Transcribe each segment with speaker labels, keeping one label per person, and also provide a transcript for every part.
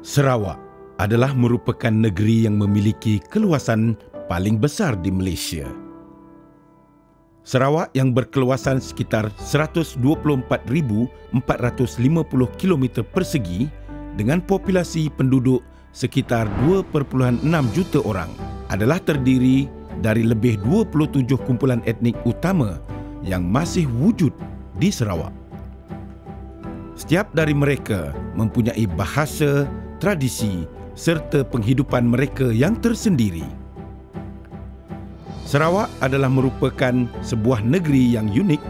Speaker 1: Sarawak adalah merupakan negeri yang memiliki keluasan paling besar di Malaysia. Sarawak yang berkeluasan sekitar 124,450 km persegi dengan populasi penduduk sekitar 2.6 juta orang adalah terdiri dari lebih 27 kumpulan etnik utama yang masih wujud di Sarawak. Setiap dari mereka mempunyai bahasa, tradisi serta penghidupan mereka yang tersendiri. Sarawak adalah merupakan sebuah negeri yang unik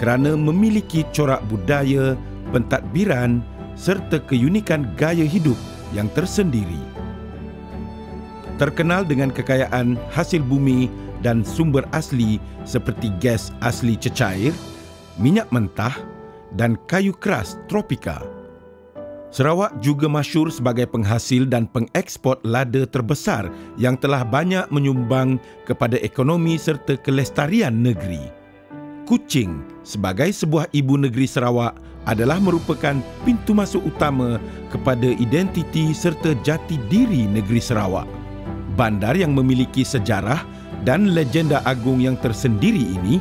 Speaker 1: kerana memiliki corak budaya, pentadbiran serta keunikan gaya hidup yang tersendiri. Terkenal dengan kekayaan hasil bumi dan sumber asli seperti gas asli cecair, minyak mentah dan kayu keras tropika. Sarawak juga masyhur sebagai penghasil dan pengeksport lada terbesar yang telah banyak menyumbang kepada ekonomi serta kelestarian negeri. Kuching sebagai sebuah ibu negeri Sarawak adalah merupakan pintu masuk utama kepada identiti serta jati diri negeri Sarawak. Bandar yang memiliki sejarah dan legenda agung yang tersendiri ini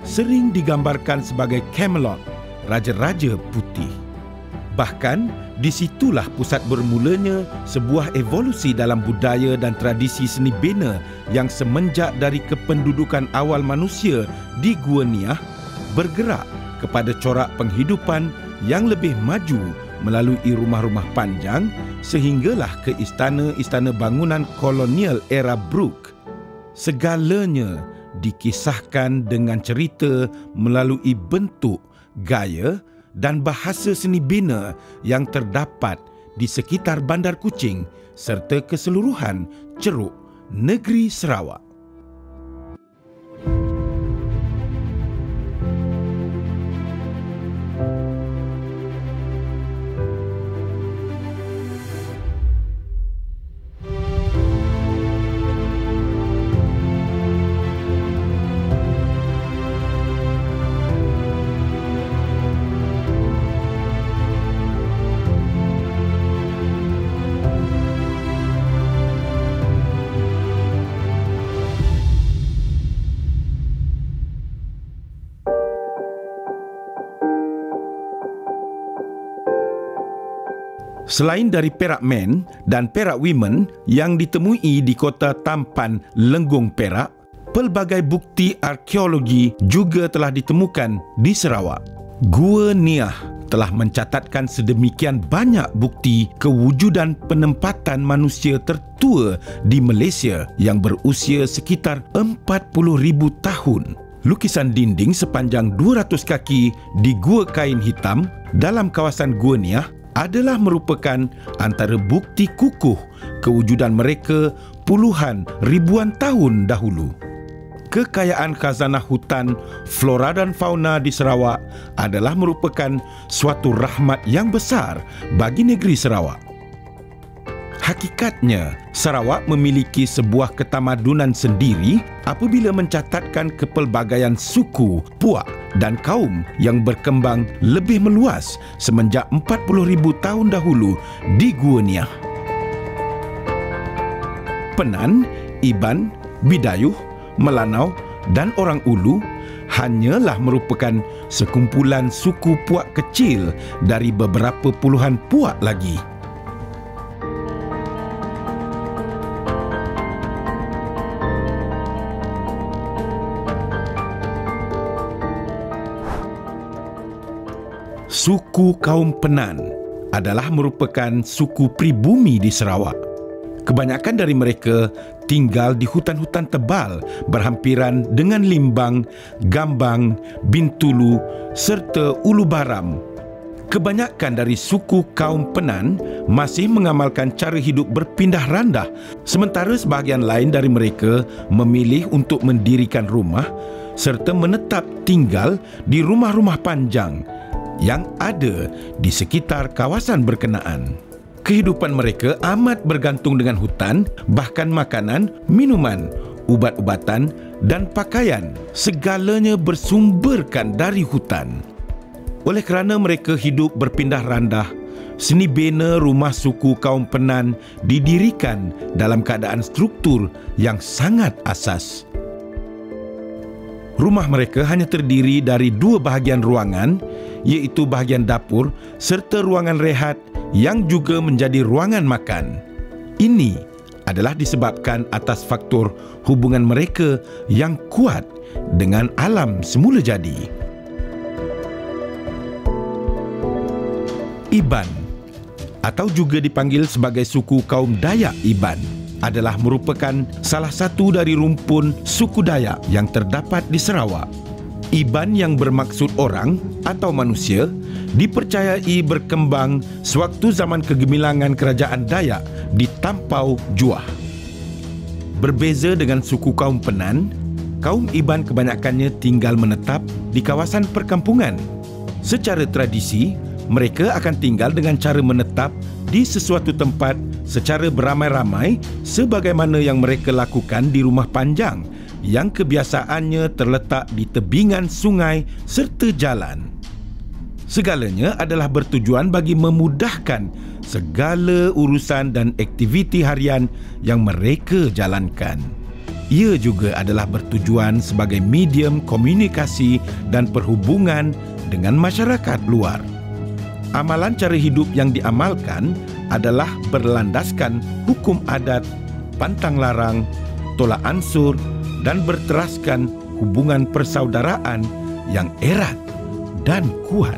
Speaker 1: sering digambarkan sebagai Camelot, Raja-Raja Putih. Bahkan, disitulah pusat bermulanya sebuah evolusi dalam budaya dan tradisi seni bina yang semenjak dari kependudukan awal manusia di Gua Niah bergerak kepada corak penghidupan yang lebih maju melalui rumah-rumah panjang sehinggalah ke istana-istana bangunan kolonial era Brooke. Segalanya dikisahkan dengan cerita melalui bentuk, gaya dan bahasa seni bina yang terdapat di sekitar Bandar Kuching serta keseluruhan ceruk negeri Sarawak. Selain dari Perak Men dan Perak Women yang ditemui di kota Tampan Lenggong Perak, pelbagai bukti arkeologi juga telah ditemukan di Sarawak. Gua Niah telah mencatatkan sedemikian banyak bukti kewujudan penempatan manusia tertua di Malaysia yang berusia sekitar 40,000 tahun. Lukisan dinding sepanjang 200 kaki di Gua Kain Hitam dalam kawasan Gua Niah adalah merupakan antara bukti kukuh kewujudan mereka puluhan ribuan tahun dahulu. Kekayaan khazanah hutan, flora dan fauna di Sarawak adalah merupakan suatu rahmat yang besar bagi negeri Sarawak. Hakikatnya, Sarawak memiliki sebuah ketamadunan sendiri apabila mencatatkan kepelbagaian suku, puak dan kaum yang berkembang lebih meluas semenjak 40,000 tahun dahulu di Gua Niah. Penan, Iban, Bidayuh, Melanau dan Orang Ulu hanyalah merupakan sekumpulan suku puak kecil dari beberapa puluhan puak lagi. Suku kaum Penan adalah merupakan suku pribumi di Sarawak. Kebanyakan dari mereka tinggal di hutan-hutan tebal berhampiran dengan Limbang, Gambang, Bintulu serta Ulu Baram. Kebanyakan dari suku kaum Penan masih mengamalkan cara hidup berpindah randah, sementara sebahagian lain dari mereka memilih untuk mendirikan rumah serta menetap tinggal di rumah-rumah panjang yang ada di sekitar kawasan berkenaan. Kehidupan mereka amat bergantung dengan hutan, bahkan makanan, minuman, ubat-ubatan dan pakaian segalanya bersumberkan dari hutan. Oleh kerana mereka hidup berpindah randah, seni bina rumah suku kaum Penan didirikan dalam keadaan struktur yang sangat asas. Rumah mereka hanya terdiri dari 2 bahagian ruangan, iaitu bahagian dapur serta ruangan rehat yang juga menjadi ruangan makan. Ini adalah disebabkan atas faktor hubungan mereka yang kuat dengan alam semula jadi. Iban atau juga dipanggil sebagai suku kaum Dayak Iban adalah merupakan salah satu dari rumpun suku Dayak yang terdapat di Sarawak. Iban yang bermaksud orang atau manusia dipercayai berkembang sewaktu zaman kegemilangan kerajaan Dayak di Tampau Juah. Berbeza dengan suku kaum Penan, kaum Iban kebanyakannya tinggal menetap di kawasan perkampungan. Secara tradisi, mereka akan tinggal dengan cara menetap di sesuatu tempat secara beramai-ramai sebagaimana yang mereka lakukan di rumah panjang yang kebiasaannya terletak di tebingan sungai serta jalan. Segalanya adalah bertujuan bagi memudahkan segala urusan dan aktiviti harian yang mereka jalankan. Ia juga adalah bertujuan sebagai medium komunikasi dan perhubungan dengan masyarakat luar. Amalan cara hidup yang diamalkan adalah berlandaskan hukum adat, pantang larang, tolak ansur dan berteraskan hubungan persaudaraan yang erat dan kuat.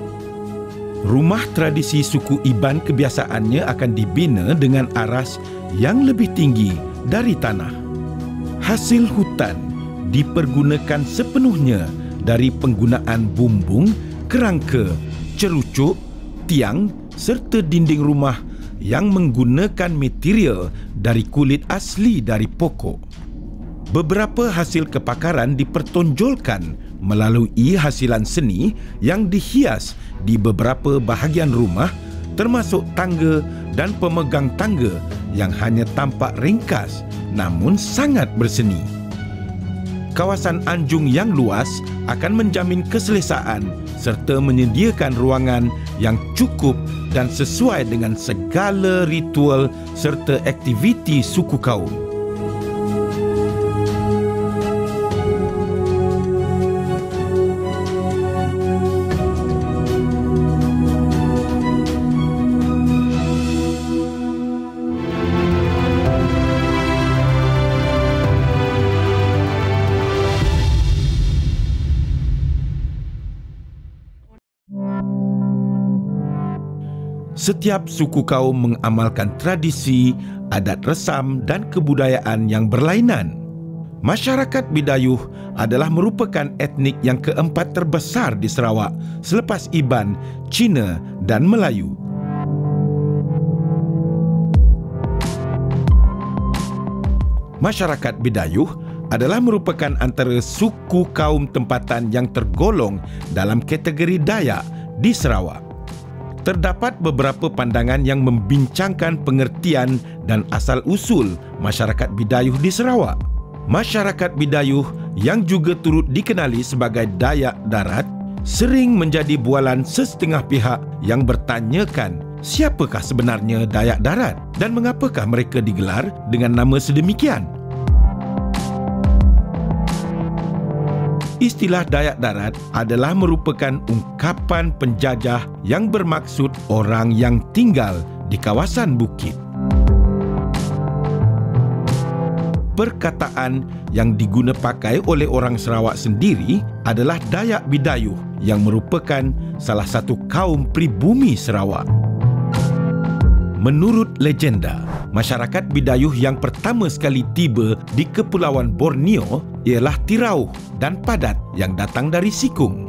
Speaker 1: Rumah tradisi suku Iban kebiasaannya akan dibina dengan aras yang lebih tinggi dari tanah. Hasil hutan dipergunakan sepenuhnya dari penggunaan bumbung, kerangka, cerucuk, tiang serta dinding rumah yang menggunakan material dari kulit asli dari pokok. Beberapa hasil kepakaran dipertonjolkan melalui hasilan seni yang dihias di beberapa bahagian rumah, termasuk tangga dan pemegang tangga yang hanya tampak ringkas namun sangat berseni. Kawasan anjung yang luas akan menjamin keselesaan serta menyediakan ruangan yang cukup dan sesuai dengan segala ritual serta aktiviti suku kaum. Setiap suku kaum mengamalkan tradisi, adat resam dan kebudayaan yang berlainan. Masyarakat Bidayuh adalah merupakan etnik yang keempat terbesar di Sarawak selepas Iban, Cina dan Melayu. Masyarakat Bidayuh adalah merupakan antara suku kaum tempatan yang tergolong dalam kategori Dayak di Sarawak. Terdapat beberapa pandangan yang membincangkan pengertian dan asal-usul masyarakat Bidayuh di Sarawak. Masyarakat Bidayuh yang juga turut dikenali sebagai Dayak Darat sering menjadi bualan sesetengah pihak yang bertanyakan siapakah sebenarnya Dayak Darat dan mengapakah mereka digelar dengan nama sedemikian. Istilah Dayak Darat adalah merupakan ungkapan penjajah yang bermaksud orang yang tinggal di kawasan bukit. Perkataan yang diguna pakai oleh orang Sarawak sendiri adalah Dayak Bidayuh yang merupakan salah satu kaum pribumi Sarawak. Menurut legenda, masyarakat Bidayuh yang pertama sekali tiba di Kepulauan Borneo ialah Tirauh dan Padat yang datang dari Sikung.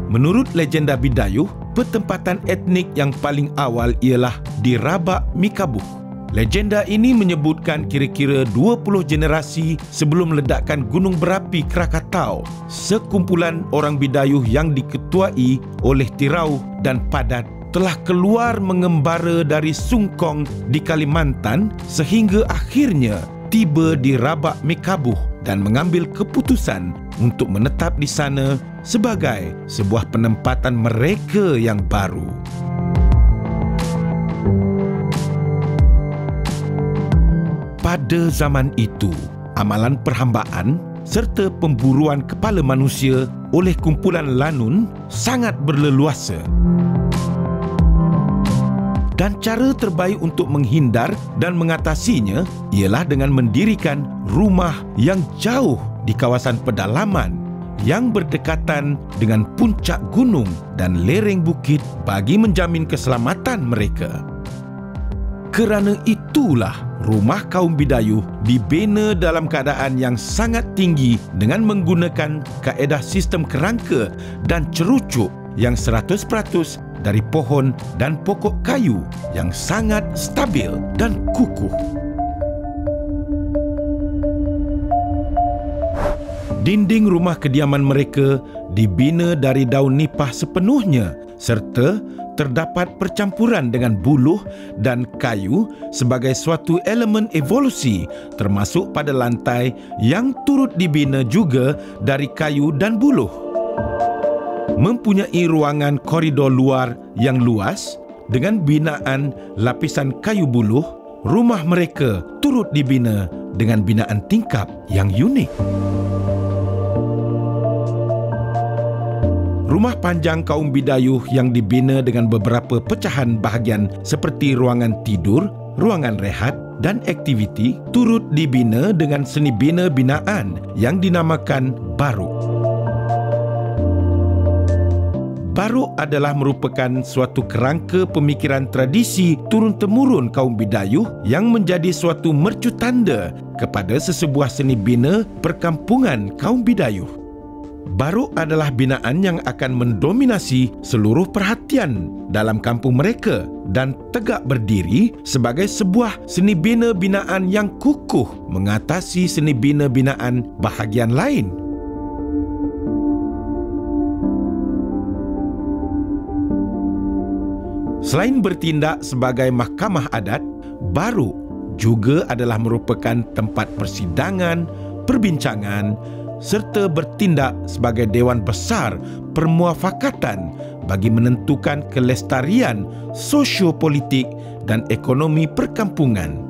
Speaker 1: Menurut legenda Bidayuh, pertempatan etnik yang paling awal ialah di Rabak Mikabuh. Legenda ini menyebutkan kira-kira 20 generasi sebelum ledakan gunung berapi Krakatau, sekumpulan orang Bidayuh yang diketuai oleh Tirauh dan Padat telah keluar mengembara dari Sungkong di Kalimantan sehingga akhirnya tiba di Rabak Mikabuh dan mengambil keputusan untuk menetap di sana sebagai sebuah penempatan mereka yang baru. Pada zaman itu, amalan perhambaan serta pemburuan kepala manusia oleh kumpulan Lanun sangat berleluasa. Dan cara terbaik untuk menghindar dan mengatasinya ialah dengan mendirikan rumah yang jauh di kawasan pedalaman yang berdekatan dengan puncak gunung dan lereng bukit bagi menjamin keselamatan mereka. Kerana itulah rumah kaum Bidayuh dibina dalam keadaan yang sangat tinggi dengan menggunakan kaedah sistem kerangka dan cerucuk yang 100% dari pohon dan pokok kayu yang sangat stabil dan kukuh. Dinding rumah kediaman mereka dibina dari daun nipah sepenuhnya serta terdapat percampuran dengan buluh dan kayu sebagai suatu elemen evolusi termasuk pada lantai yang turut dibina juga dari kayu dan buluh. Mempunyai ruangan koridor luar yang luas dengan binaan lapisan kayu buluh, rumah mereka turut dibina dengan binaan tingkap yang unik. Rumah panjang kaum Bidayuh yang dibina dengan beberapa pecahan bahagian seperti ruangan tidur, ruangan rehat dan aktiviti turut dibina dengan seni bina binaan yang dinamakan baruk. Baruk adalah merupakan suatu kerangka pemikiran tradisi turun-temurun kaum Bidayuh yang menjadi suatu mercu tanda kepada sesebuah seni bina perkampungan kaum Bidayuh. Baruk adalah binaan yang akan mendominasi seluruh perhatian dalam kampung mereka dan tegak berdiri sebagai sebuah seni bina binaan yang kukuh mengatasi seni bina binaan bahagian lain. Selain bertindak sebagai mahkamah adat, baruk juga adalah merupakan tempat persidangan, perbincangan serta bertindak sebagai Dewan Besar Permuafakatan bagi menentukan kelestarian sosio-politik dan ekonomi perkampungan.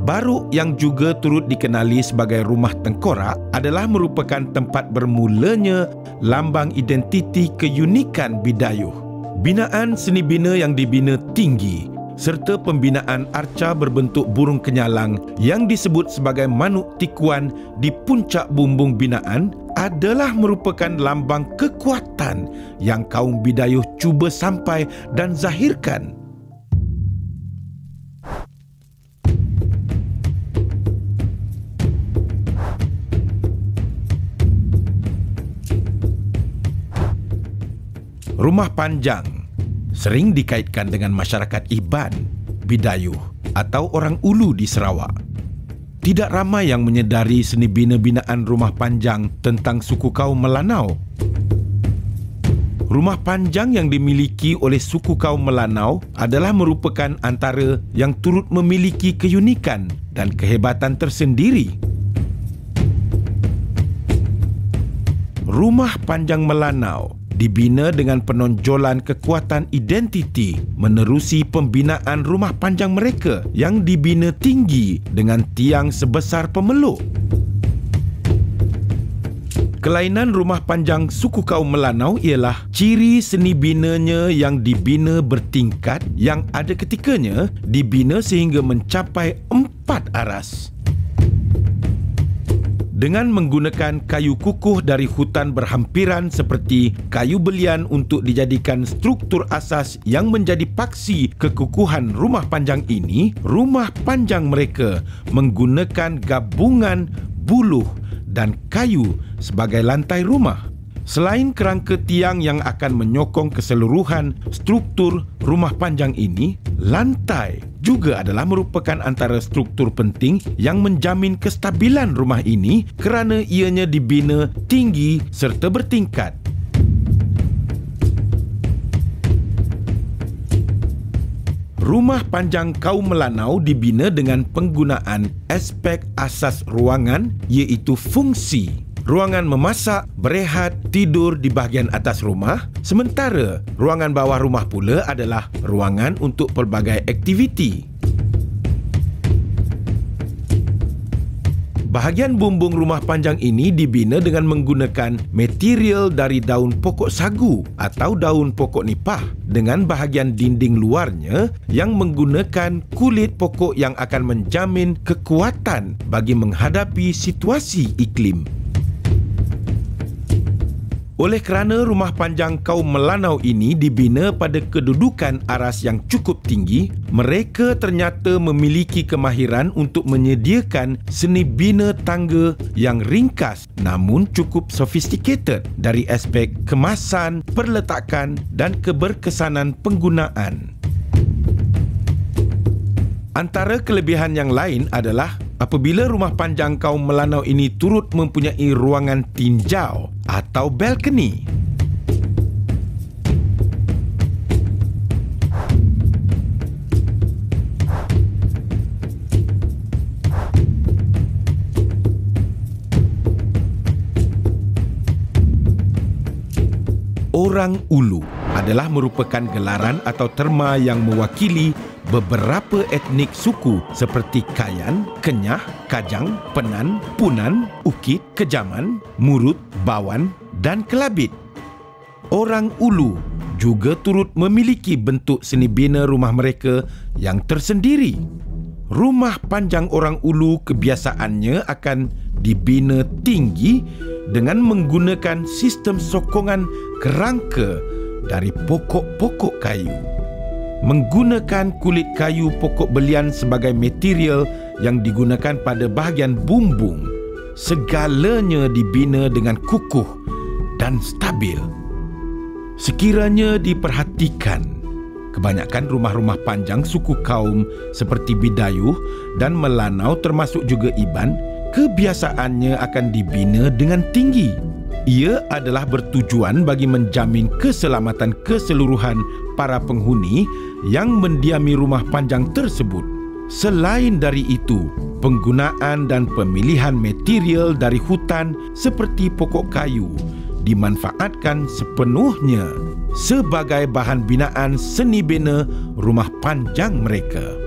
Speaker 1: Baruk yang juga turut dikenali sebagai rumah tengkorak adalah merupakan tempat bermulanya lambang identiti keunikan Bidayuh. Binaan seni bina yang dibina tinggi serta pembinaan arca berbentuk burung kenyalang yang disebut sebagai manuk tikuan di puncak bumbung binaan adalah merupakan lambang kekuatan yang kaum Bidayuh cuba sampai dan zahirkan. Rumah panjang sering dikaitkan dengan masyarakat Iban, Bidayuh atau orang Ulu di Sarawak. Tidak ramai yang menyedari seni bina binaan rumah panjang tentang suku kaum Melanau. Rumah panjang yang dimiliki oleh suku kaum Melanau adalah merupakan antara yang turut memiliki keunikan dan kehebatan tersendiri. Rumah panjang Melanau dibina dengan penonjolan kekuatan identiti menerusi pembinaan rumah panjang mereka yang dibina tinggi dengan tiang sebesar pemeluk. Kelainan rumah panjang suku kaum Melanau ialah ciri seni binanya yang dibina bertingkat yang ada ketikanya dibina sehingga mencapai 4 aras. Dengan menggunakan kayu kukuh dari hutan berhampiran seperti kayu belian untuk dijadikan struktur asas yang menjadi paksi kekukuhan rumah panjang ini, rumah panjang mereka menggunakan gabungan buluh dan kayu sebagai lantai rumah. Selain kerangka tiang yang akan menyokong keseluruhan struktur rumah panjang ini, lantai juga adalah merupakan antara struktur penting yang menjamin kestabilan rumah ini kerana ianya dibina tinggi serta bertingkat. Rumah panjang kaum Melanau dibina dengan penggunaan aspek asas ruangan iaitu fungsi. Ruangan memasak, berehat, tidur di bahagian atas rumah, sementara ruangan bawah rumah pula adalah ruangan untuk pelbagai aktiviti. Bahagian bumbung rumah panjang ini dibina dengan menggunakan material dari daun pokok sagu atau daun pokok nipah dengan bahagian dinding luarnya yang menggunakan kulit pokok yang akan menjamin kekuatan bagi menghadapi situasi iklim. Oleh kerana rumah panjang kaum Melanau ini dibina pada kedudukan aras yang cukup tinggi, mereka ternyata memiliki kemahiran untuk menyediakan seni bina tangga yang ringkas namun cukup sophisticated dari aspek kemasan, perletakan dan keberkesanan penggunaan. Antara kelebihan yang lain adalah apabila rumah panjang kaum Melanau ini turut mempunyai ruangan tinjau atau balkoni. Orang Ulu adalah merupakan gelaran atau terma yang mewakili beberapa etnik suku seperti Kayan, Kenyah, Kajang, Penan, Punan, Ukit, Kejaman, Murut, Bawan dan Kelabit. Orang Ulu juga turut memiliki bentuk seni bina rumah mereka yang tersendiri. Rumah panjang orang Ulu kebiasaannya akan dibina tinggi dengan menggunakan sistem sokongan kerangka dari pokok-pokok kayu. Menggunakan kulit kayu pokok belian sebagai material yang digunakan pada bahagian bumbung, segalanya dibina dengan kukuh dan stabil. Sekiranya diperhatikan, kebanyakan rumah-rumah panjang suku kaum seperti Bidayuh dan Melanau termasuk juga Iban, kebiasaannya akan dibina dengan tinggi. Ia adalah bertujuan bagi menjamin keselamatan keseluruhan para penghuni yang mendiami rumah panjang tersebut. Selain dari itu, penggunaan dan pemilihan material dari hutan seperti pokok kayu dimanfaatkan sepenuhnya sebagai bahan binaan seni bina rumah panjang mereka.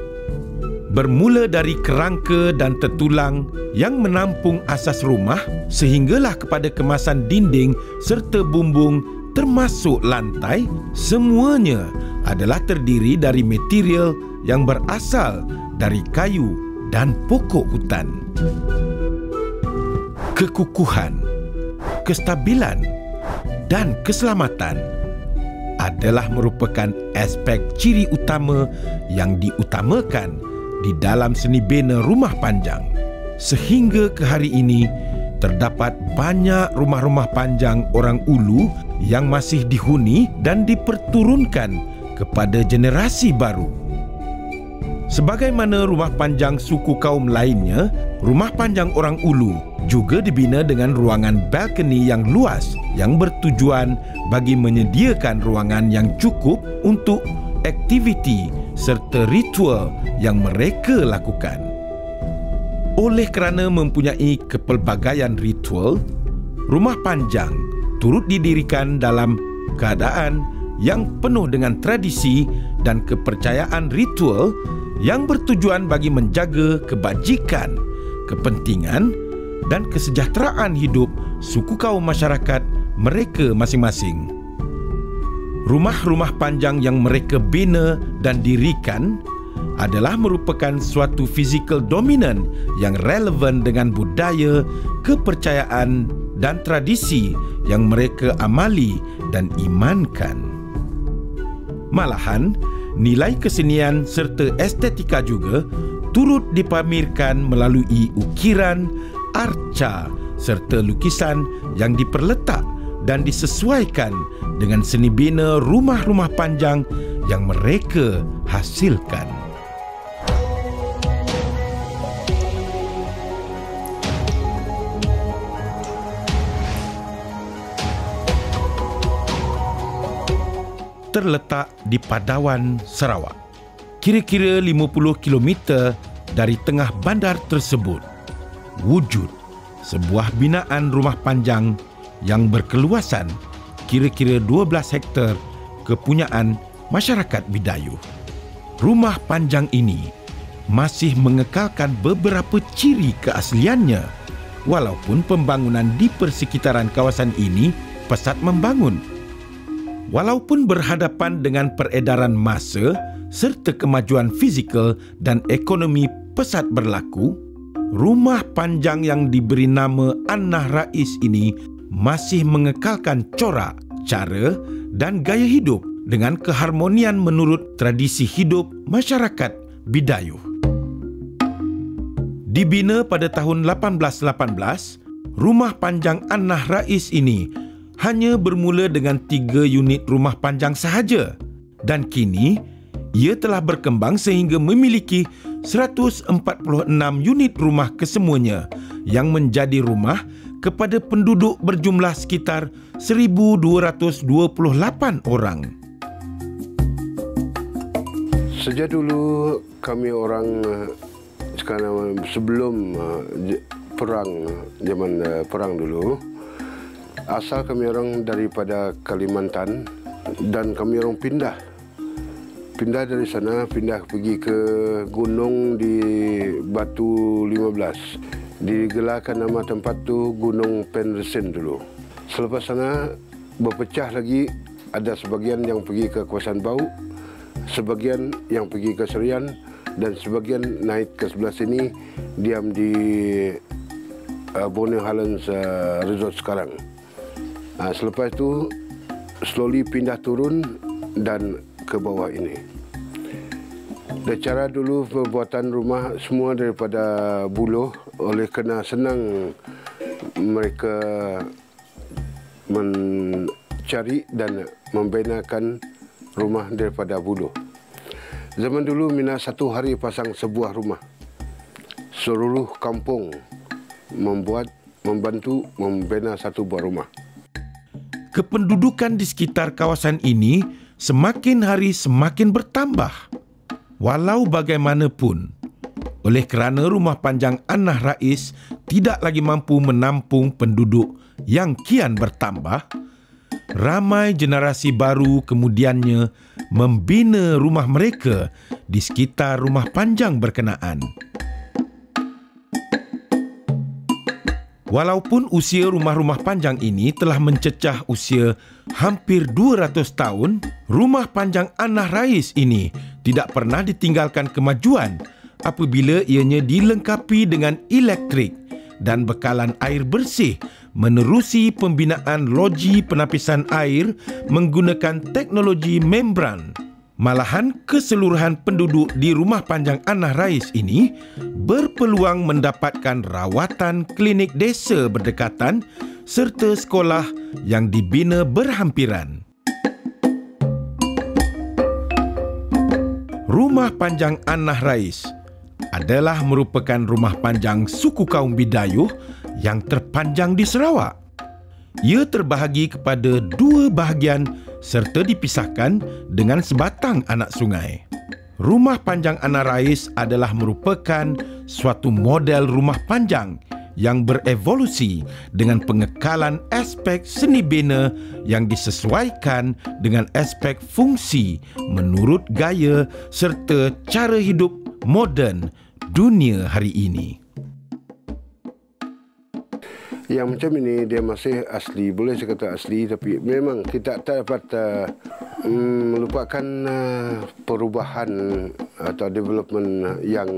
Speaker 1: Bermula dari kerangka dan tertulang yang menampung asas rumah sehinggalah kepada kemasan dinding serta bumbung termasuk lantai, semuanya adalah terdiri dari material yang berasal dari kayu dan pokok hutan. Kekukuhan, kestabilan dan keselamatan adalah merupakan aspek ciri utama yang diutamakan di dalam seni bina rumah panjang. Sehingga ke hari ini, terdapat banyak rumah-rumah panjang orang Ulu yang masih dihuni dan diperturunkan kepada generasi baru. Sebagaimana rumah panjang suku kaum lainnya, rumah panjang orang Ulu juga dibina dengan ruangan balkoni yang luas yang bertujuan bagi menyediakan ruangan yang cukup untuk aktiviti serta ritual yang mereka lakukan. Oleh kerana mempunyai kepelbagaian ritual, rumah panjang turut didirikan dalam keadaan yang penuh dengan tradisi dan kepercayaan ritual yang bertujuan bagi menjaga kebajikan, kepentingan dan kesejahteraan hidup suku kaum masyarakat mereka masing-masing. Rumah-rumah panjang yang mereka bina dan dirikan adalah merupakan suatu fizikal dominan yang relevan dengan budaya, kepercayaan dan tradisi yang mereka amali dan imankan. Malahan, nilai kesenian serta estetika juga turut dipamerkan melalui ukiran, arca serta lukisan yang diperletak dan disesuaikan dengan seni bina rumah-rumah panjang yang mereka hasilkan. Terletak di Padawan, Sarawak, kira-kira 50 kilometer dari tengah bandar tersebut, wujud sebuah binaan rumah panjang yang berkeluasan kira-kira 12 hektar kepunyaan masyarakat Bidayuh. Rumah panjang ini masih mengekalkan beberapa ciri keasliannya, walaupun pembangunan di persekitaran kawasan ini pesat membangun. Walaupun berhadapan dengan peredaran masa serta kemajuan fizikal dan ekonomi pesat berlaku, rumah panjang yang diberi nama An-Nah Rais ini masih mengekalkan corak, cara dan gaya hidup dengan keharmonian menurut tradisi hidup masyarakat Bidayuh. Dibina pada tahun 1818, rumah panjang An-Nah Rais ini hanya bermula dengan 3 unit rumah panjang sahaja dan kini ia telah berkembang sehingga memiliki 146 unit rumah kesemuanya yang menjadi rumah kepada penduduk berjumlah sekitar 1,228 orang.
Speaker 2: Sejak dulu kami orang sekarang sebelum zaman perang dulu, asal kami orang daripada Kalimantan dan kami orang pindah dari sana, pindah pergi ke gunung di Batu 15. Digelarkan nama tempat tu Gunung Penresen dulu. Selepas sana berpecah lagi, ada sebagian yang pergi ke kawasan Bau, sebagian yang pergi ke Serian, dan sebagian naik ke sebelah sini diam di Borneo Highlands Resort sekarang. Selepas itu slowly pindah turun dan ke bawah ini. Dan cara dulu pembuatan rumah semua daripada buluh, oleh kerana senang mereka mencari dan membinakan rumah daripada buluh. Zaman dulu Mina satu hari pasang sebuah rumah. Seluruh kampung membantu membina satu buah rumah.
Speaker 1: Kependudukan di sekitar kawasan ini semakin hari semakin bertambah. Walau bagaimanapun, oleh kerana rumah panjang An-Nah Rais tidak lagi mampu menampung penduduk yang kian bertambah, ramai generasi baru kemudiannya membina rumah mereka di sekitar rumah panjang berkenaan. Walaupun usia rumah-rumah panjang ini telah mencecah usia hampir 200 tahun, rumah panjang An-Nah Rais ini tidak pernah ditinggalkan kemajuan apabila ianya dilengkapi dengan elektrik dan bekalan air bersih menerusi pembinaan loji penapisan air menggunakan teknologi membran. Malahan keseluruhan penduduk di rumah panjang An-Nah Rais ini berpeluang mendapatkan rawatan klinik desa berdekatan serta sekolah yang dibina berhampiran. Rumah panjang An-Nah Rais adalah merupakan rumah panjang suku kaum Bidayuh yang terpanjang di Sarawak. Ia terbahagi kepada 2 bahagian serta dipisahkan dengan sebatang anak sungai. Rumah panjang An-Nah Rais adalah merupakan suatu model rumah panjang yang berevolusi dengan pengekalan aspek seni bina yang disesuaikan dengan aspek fungsi menurut gaya serta cara hidup moden dunia hari ini.
Speaker 2: Yang macam ini dia masih asli, boleh saya kata asli, tapi memang kita tak dapat melupakan perubahan atau development yang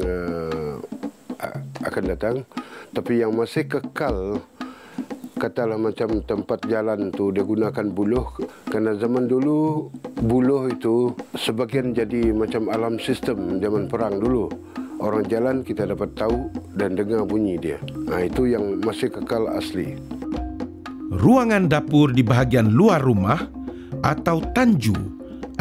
Speaker 2: akan datang. Tapi yang masih kekal, katalah macam tempat jalan tu dia gunakan buluh, kerana zaman dulu buluh itu sebagian jadi macam alarm sistem zaman perang dulu. Orang jalan kita dapat tahu dan dengar bunyi dia. Itu yang masih kekal asli.
Speaker 1: Ruangan dapur di bahagian luar rumah atau tanju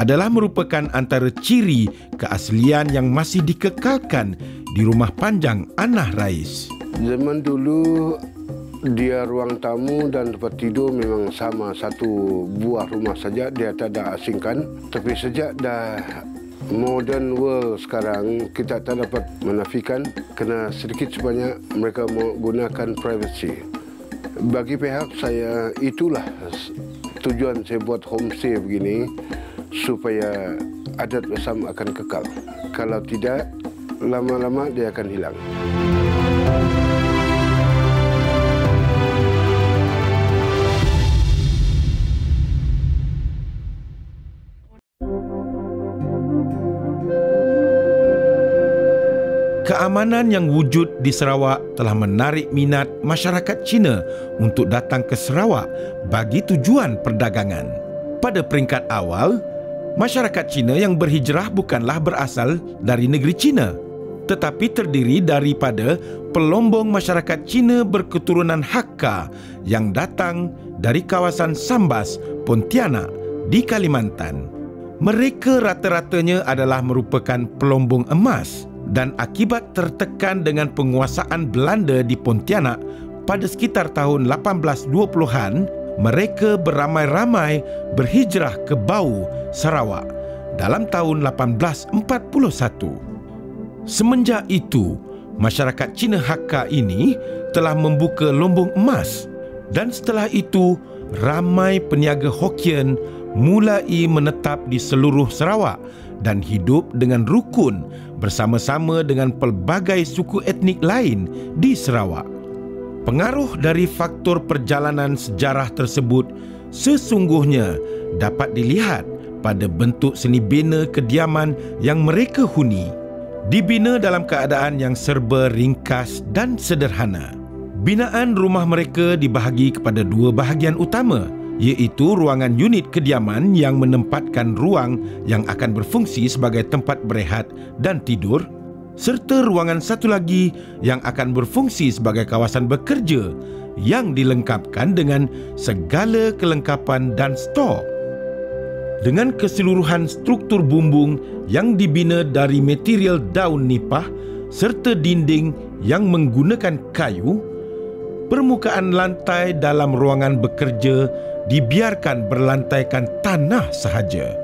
Speaker 1: adalah merupakan antara ciri keaslian yang masih dikekalkan di rumah panjang An-Nah Rais.
Speaker 2: Zaman dulu dia ruang tamu dan tempat tidur memang sama, satu buah rumah saja, dia tak ada asingkan. Tapi sejak dah modern world sekarang kita tak dapat menafikan kerana sedikit sebanyak mereka menggunakan privacy. Bagi pihak saya, itulah tujuan saya buat homestay begini, supaya adat Besam akan kekal. Kalau tidak, lama-lama dia akan hilang.
Speaker 1: Keamanan yang wujud di Sarawak telah menarik minat masyarakat Cina untuk datang ke Sarawak bagi tujuan perdagangan. Pada peringkat awal, masyarakat Cina yang berhijrah bukanlah berasal dari negeri Cina, tetapi terdiri daripada pelombong masyarakat Cina berketurunan Hakka yang datang dari kawasan Sambas, Pontianak di Kalimantan. Mereka rata-ratanya adalah merupakan pelombong emas, dan akibat tertekan dengan penguasaan Belanda di Pontianak pada sekitar tahun 1820-an, mereka beramai-ramai berhijrah ke Bau, Sarawak dalam tahun 1841. Semenjak itu, masyarakat Cina Hakka ini telah membuka lombong emas, dan setelah itu ramai peniaga Hokkien mulai menetap di seluruh Sarawak dan hidup dengan rukun bersama-sama dengan pelbagai suku etnik lain di Sarawak. Pengaruh dari faktor perjalanan sejarah tersebut sesungguhnya dapat dilihat pada bentuk seni bina kediaman yang mereka huni. Dibina dalam keadaan yang serba ringkas dan sederhana. Binaan rumah mereka dibahagi kepada dua bahagian utama, iaitu ruangan unit kediaman yang menempatkan ruang yang akan berfungsi sebagai tempat berehat dan tidur, serta ruangan satu lagi yang akan berfungsi sebagai kawasan bekerja yang dilengkapkan dengan segala kelengkapan dan stor. Dengan keseluruhan struktur bumbung yang dibina dari material daun nipah serta dinding yang menggunakan kayu, permukaan lantai dalam ruangan bekerja dibiarkan berlantaikan tanah sahaja.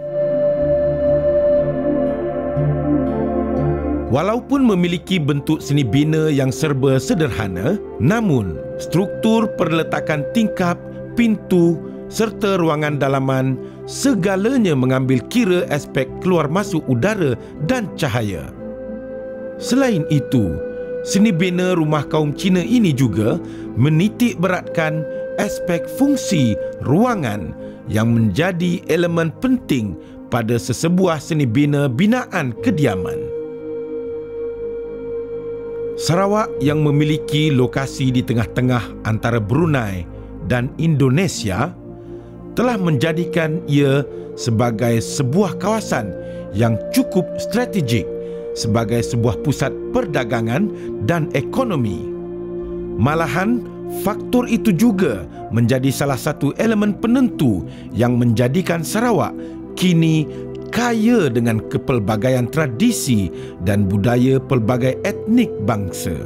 Speaker 1: Walaupun memiliki bentuk seni bina yang serba sederhana, namun struktur perletakan tingkap, pintu serta ruangan dalaman segalanya mengambil kira aspek keluar masuk udara dan cahaya. Selain itu, seni bina rumah kaum Cina ini juga menitik beratkan aspek fungsi ruangan yang menjadi elemen penting pada sesebuah seni bina binaan kediaman. Sarawak yang memiliki lokasi di tengah-tengah antara Brunei dan Indonesia telah menjadikan ia sebagai sebuah kawasan yang cukup strategik sebagai sebuah pusat perdagangan dan ekonomi. Malahan, faktor itu juga menjadi salah satu elemen penentu yang menjadikan Sarawak kini kaya dengan kepelbagaian tradisi dan budaya pelbagai etnik bangsa.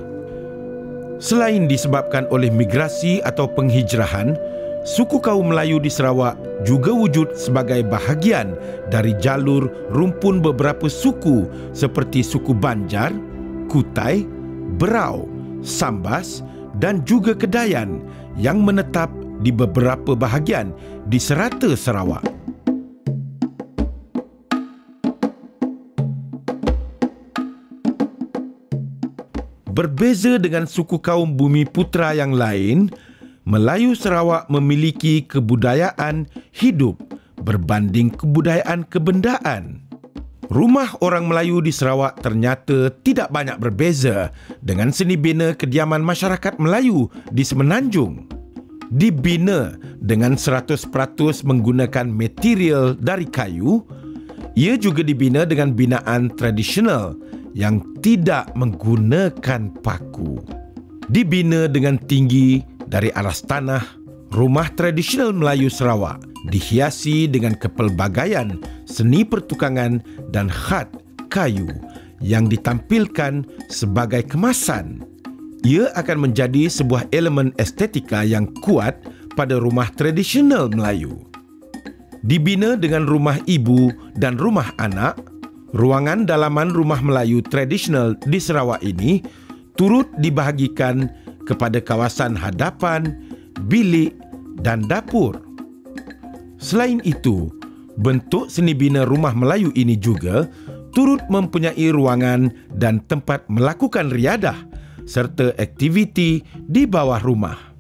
Speaker 1: Selain disebabkan oleh migrasi atau penghijrahan, suku kaum Melayu di Sarawak juga wujud sebagai bahagian dari jalur rumpun beberapa suku seperti suku Banjar, Kutai, Berau, Sambas dan juga Kedayan yang menetap di beberapa bahagian di serata Sarawak. Berbeza dengan suku kaum Bumiputra yang lain, Melayu Sarawak memiliki kebudayaan hidup berbanding kebudayaan kebendaan. Rumah orang Melayu di Sarawak ternyata tidak banyak berbeza dengan seni bina kediaman masyarakat Melayu di Semenanjung. Dibina dengan 100% menggunakan material dari kayu, ia juga dibina dengan binaan tradisional yang tidak menggunakan paku. Dibina dengan tinggi dari alas tanah, rumah tradisional Melayu Sarawak dihiasi dengan kepelbagaian seni pertukangan dan khat kayu yang ditampilkan sebagai kemasan. Ia akan menjadi sebuah elemen estetika yang kuat pada rumah tradisional Melayu. Dibina dengan rumah ibu dan rumah anak, Ruangan dalaman rumah Melayu tradisional di Sarawak ini turut dibahagikan kepada kawasan hadapan, bilik dan dapur. Selain itu, bentuk seni bina rumah Melayu ini juga turut mempunyai ruangan dan tempat melakukan riadah serta aktiviti di bawah rumah.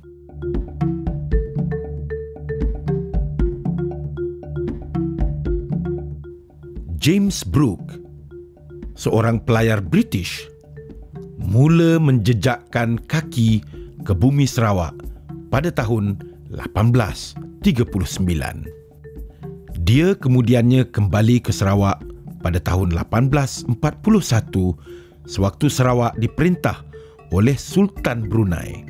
Speaker 1: James Brooke, seorang pelayar British, mula menjejakkan kaki ke bumi Sarawak pada tahun 1839. Dia kemudiannya kembali ke Sarawak pada tahun 1841 sewaktu Sarawak diperintah oleh Sultan Brunei.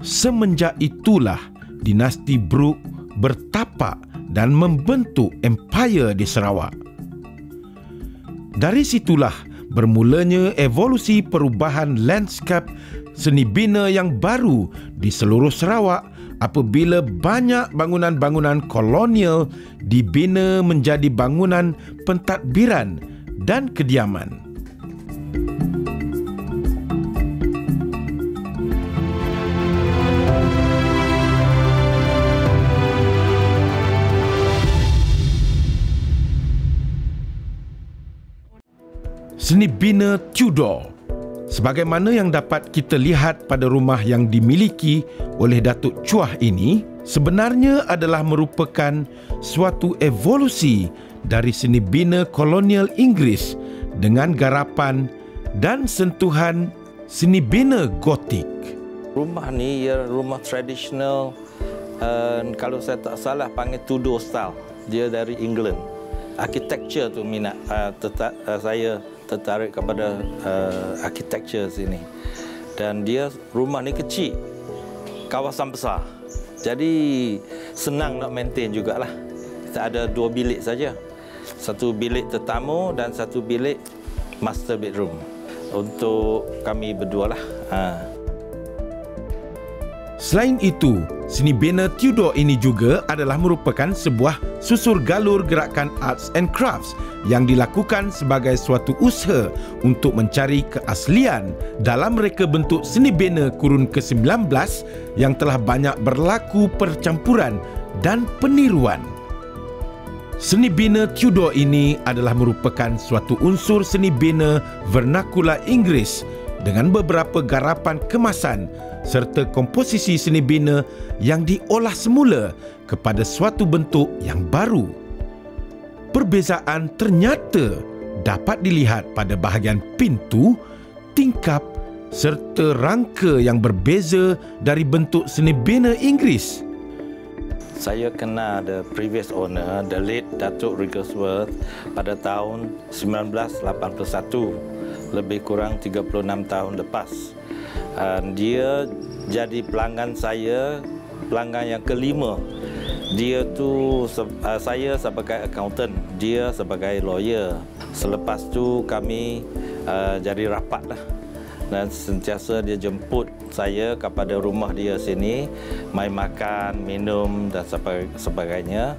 Speaker 1: Semenjak itulah dinasti Brooke bertapak dan membentuk empayar di Sarawak. Dari situlah bermulanya evolusi perubahan lanskap seni bina yang baru di seluruh Sarawak apabila banyak bangunan-bangunan kolonial dibina menjadi bangunan pentadbiran dan kediaman. Seni bina Tudor, sebagaimana yang dapat kita lihat pada rumah yang dimiliki oleh Datuk Chuah ini, sebenarnya adalah merupakan suatu evolusi dari seni bina kolonial Inggeris dengan garapan dan sentuhan seni bina Gotik.
Speaker 3: Rumah ni ia rumah tradisional, kalau saya tak salah panggil Tudor style. Dia dari England. Architecture tu minat, saya tertarik kepada architecture sini. Dan dia rumah ni kecil, kawasan besar. Jadi senang nak maintain jugalah. Kita ada 2 bilik saja. Satu bilik tetamu dan satu bilik master bedroom untuk kami berdua lah.
Speaker 1: Selain itu, seni bina Tudor ini juga adalah merupakan sebuah susur galur gerakan arts and crafts yang dilakukan sebagai suatu usaha untuk mencari keaslian dalam reka bentuk seni bina kurun ke-19 yang telah banyak berlaku percampuran dan peniruan. Seni bina Tudor ini adalah merupakan suatu unsur seni bina vernakula Inggeris dengan beberapa garapan kemasan serta komposisi seni bina yang diolah semula kepada suatu bentuk yang baru. Perbezaan ternyata dapat dilihat pada bahagian pintu, tingkap serta rangka yang berbeza dari bentuk seni bina Inggeris.
Speaker 3: Saya kenal the previous owner, the late Datuk Wrigglesworth, pada tahun 1981, lebih kurang 36 tahun lepas. Dia jadi pelanggan saya, pelanggan yang kelima. Dia tu, saya sebagai accountant, dia sebagai lawyer. Selepas tu kami jadi rapat lah. Dan sentiasa dia jemput saya kepada rumah dia sini, main makan, minum dan sebagainya.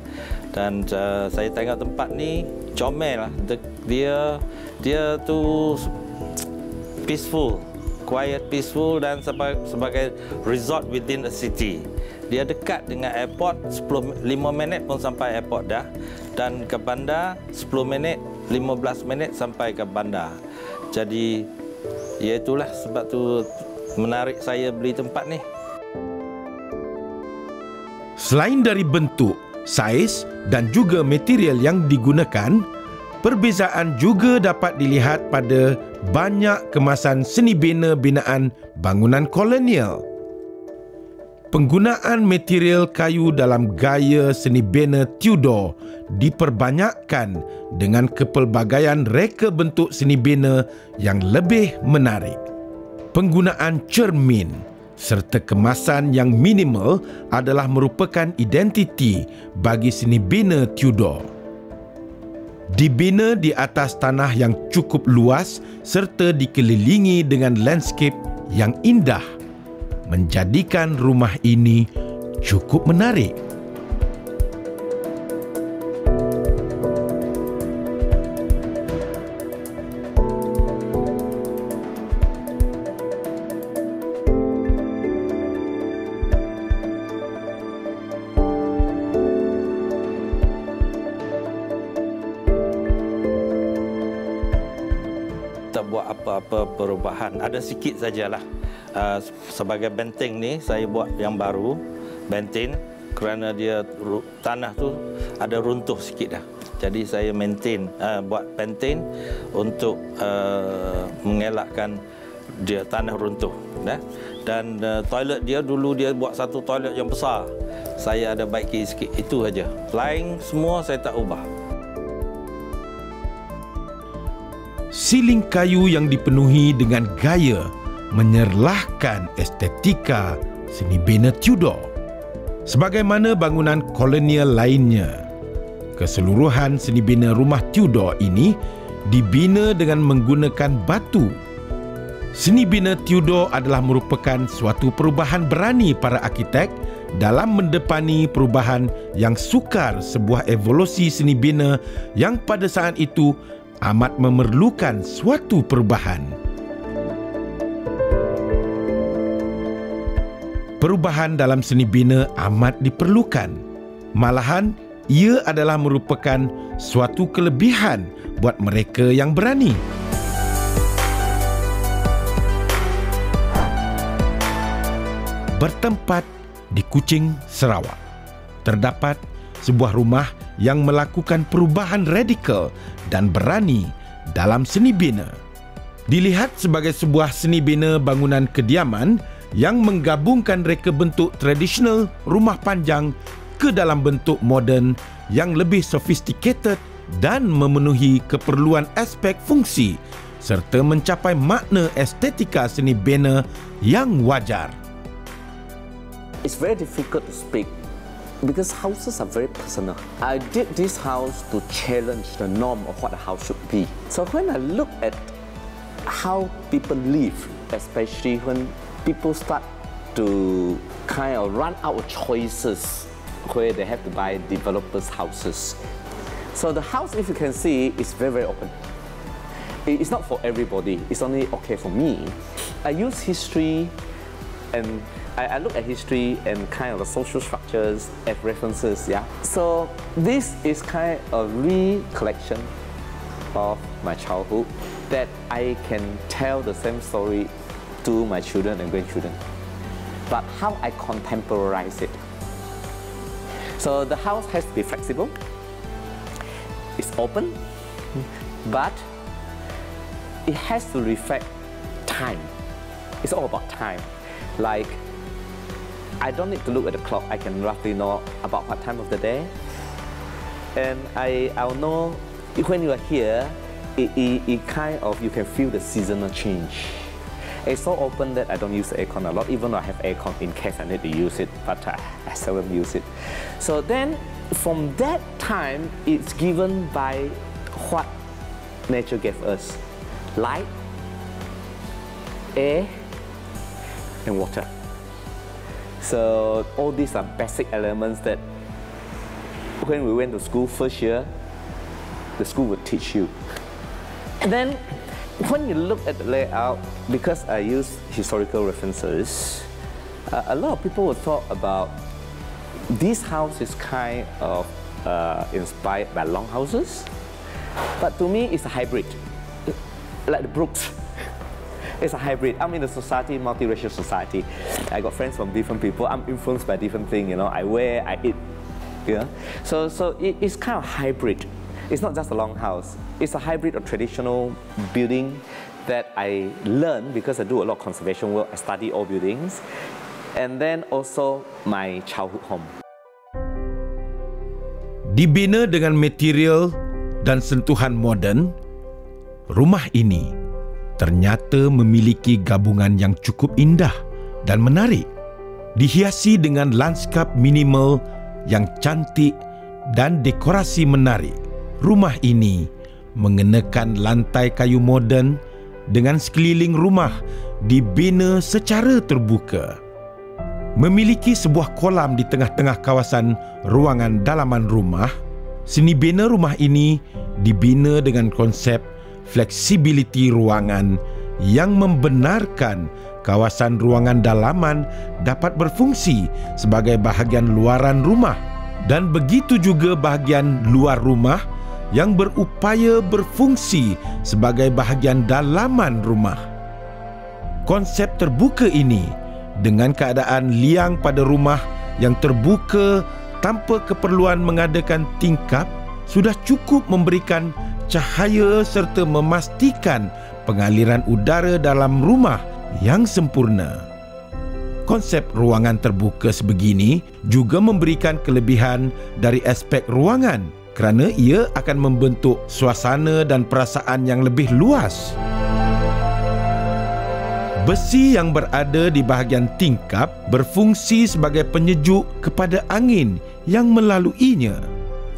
Speaker 3: Dan saya tengok tempat ni comel lah. Dia tu peaceful, quiet, peaceful dan sebagai resort within a city. Dia dekat dengan airport, 5 minit pun sampai airport dah. Dan ke bandar 10 minit, 15 minit sampai ke bandar. Jadi ya itulah sebab tu menarik saya beli tempat ni.
Speaker 1: Selain dari bentuk, saiz dan juga material yang digunakan, perbezaan juga dapat dilihat pada banyak kemasan seni bina binaan bangunan kolonial. Penggunaan material kayu dalam gaya seni bina Tudor diperbanyakkan dengan kepelbagaian reka bentuk seni bina yang lebih menarik. Penggunaan cermin serta kemasan yang minimal adalah merupakan identiti bagi seni bina Tudor. Dibina di atas tanah yang cukup luas serta dikelilingi dengan landscape yang indah, menjadikan rumah ini cukup menarik.
Speaker 3: tak buat apa-apa perubahan. Ada sikit sajalah. Sebagai benteng ni, saya buat yang baru, benteng, kerana dia tanah tu ada runtuh sikit dah. Jadi saya buat benteng untuk mengelakkan dia tanah runtuh. Dan toilet dia dulu dia buat satu toilet yang besar. Saya ada baiki sikit, itu saja. Lain semua saya tak ubah.
Speaker 1: Siling kayu yang dipenuhi dengan gaya menyerlahkan estetika seni bina Tudor. Sebagaimana bangunan kolonial lainnya, keseluruhan seni bina rumah Tudor ini dibina dengan menggunakan batu. Seni bina Tudor adalah merupakan suatu perubahan berani para arkitek dalam mendepani perubahan yang sukar sebuah evolusi seni bina yang pada saat itu amat memerlukan suatu perubahan. Perubahan dalam seni bina amat diperlukan. Malahan, ia adalah merupakan suatu kelebihan buat mereka yang berani. Bertempat di Kuching, Sarawak, terdapat sebuah rumah yang melakukan perubahan radikal dan berani dalam seni bina. Dilihat sebagai sebuah seni bina bangunan kediaman yang menggabungkan reka bentuk tradisional rumah panjang ke dalam bentuk moden yang lebih sophisticated dan memenuhi keperluan aspek fungsi serta mencapai makna estetika seni bina yang wajar.
Speaker 4: It's very difficult to speak because houses are very personal. I did this house to challenge the norm of what a house should be. So when I look at how people live, especially when people start to kind of run out of choices where they have to buy developers' houses. So the house, if you can see, is very, very open. It's not for everybody. It's only okay for me. I use history and I look at history and kind of the social structures as references, yeah. So this is kind of recollection of my childhood that I can tell the same story to my children and grandchildren. But how I contemporize it. So the house has to be flexible. It's open, but it has to reflect time. It's all about time. Like, I don't need to look at the clock. I can roughly know about what time of the day. And I'll know when you are here, it kind of, you can feel the seasonal change. It's so open that I don't use the aircon a lot, even though I have aircon in case I need to use it, but I seldom use it. So then, from that time, it's given by what nature gave us. Light, air, and water. So all these are basic elements that when we went to school first year, the school would teach you. And then when you look at the layout, because I use historical references, a lot of people would talk about this house is kind of inspired by longhouses. But to me, it's a hybrid, like the Brooks. It's a hybrid. I'm in a society, multiracial society. I got friends from different people. I'm influenced by different things, you know. I wear, I eat, you know. So it's kind of hybrid. It's not just a long house. It's a hybrid of traditional building that I learn because I do a lot of conservation work. I study all buildings. And then also my childhood home.
Speaker 1: Dibina dengan material dan sentuhan moden, rumah ini ternyata memiliki gabungan yang cukup indah dan menarik. Dihiasi dengan lanskap minimal yang cantik dan dekorasi menarik. Rumah ini mengenakan lantai kayu moden dengan sekeliling rumah dibina secara terbuka. Memiliki sebuah kolam di tengah-tengah kawasan ruangan dalaman rumah, seni bina rumah ini dibina dengan konsep fleksibiliti ruangan yang membenarkan kawasan ruangan dalaman dapat berfungsi sebagai bahagian luaran rumah dan begitu juga bahagian luar rumah yang berupaya berfungsi sebagai bahagian dalaman rumah. Konsep terbuka ini dengan keadaan liang pada rumah yang terbuka tanpa keperluan mengadakan tingkap sudah cukup memberikan cahaya serta memastikan pengaliran udara dalam rumah yang sempurna. Konsep ruangan terbuka sebegini juga memberikan kelebihan dari aspek ruangan kerana ia akan membentuk suasana dan perasaan yang lebih luas. Besi yang berada di bahagian tingkap berfungsi sebagai penyejuk kepada angin yang melaluinya.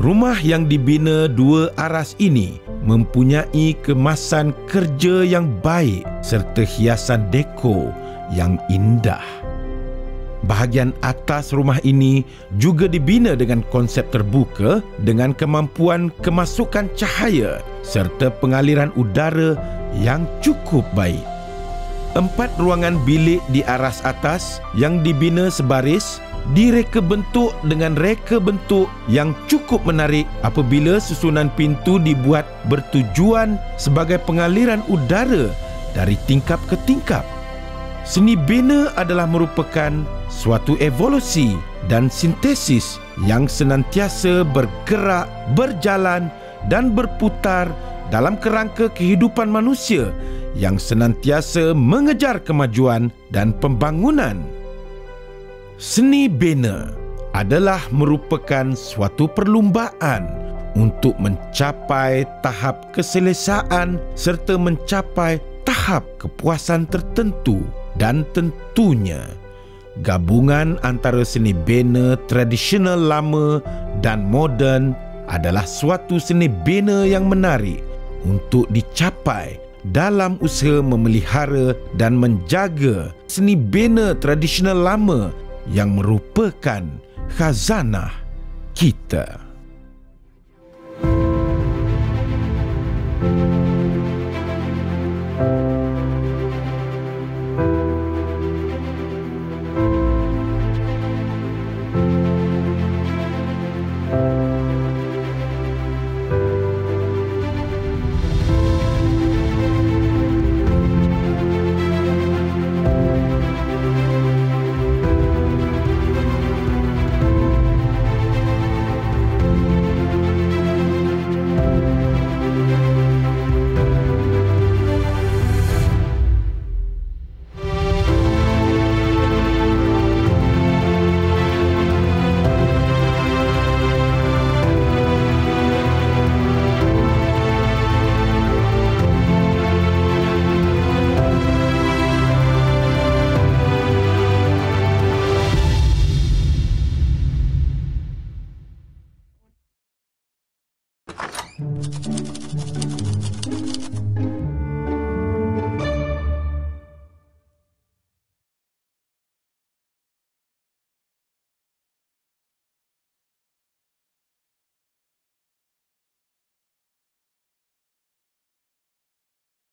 Speaker 1: Rumah yang dibina dua aras ini mempunyai kemasan kerja yang baik serta hiasan dekor yang indah. Bahagian atas rumah ini juga dibina dengan konsep terbuka dengan kemampuan kemasukan cahaya serta pengaliran udara yang cukup baik. 4 ruangan bilik di aras atas yang dibina sebaris direka bentuk dengan reka bentuk yang cukup menarik apabila susunan pintu dibuat bertujuan sebagai pengaliran udara dari tingkap ke tingkap. Seni bina adalah merupakan suatu evolusi dan sintesis yang senantiasa bergerak, berjalan dan berputar dalam kerangka kehidupan manusia yang senantiasa mengejar kemajuan dan pembangunan. Seni bina adalah merupakan suatu perlumbaan untuk mencapai tahap keselesaan serta mencapai tahap kepuasan tertentu. Dan tentunya, gabungan antara seni bina tradisional lama dan moden adalah suatu seni bina yang menarik untuk dicapai dalam usaha memelihara dan menjaga seni bina tradisional lama yang merupakan khazanah kita.